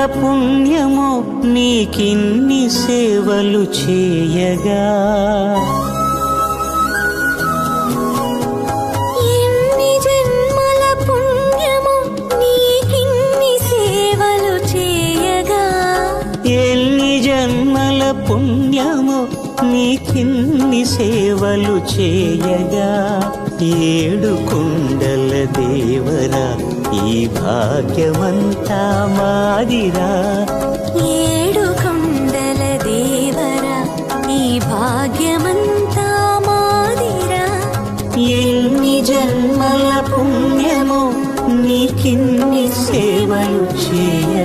పుణ్యమో నీకిన్ని సేవలు చేయగా. ఎన్ని జన్మల పుణ్యమో నీకిన్ని సేవలు చేయగా. ఎన్ని జన్మల పుణ్యమో నీకిన్ని సేవలు చేయగా. ఏడు కొండల దేవరా ఈ భాగ్యమంతా మాదిరా. ఏడు కొండల దేవరా ఈ భాగ్యమంతా మాదిరా. ఎన్ని జన్మల పుణ్యమో నీకిన్ని సేవలు చేయ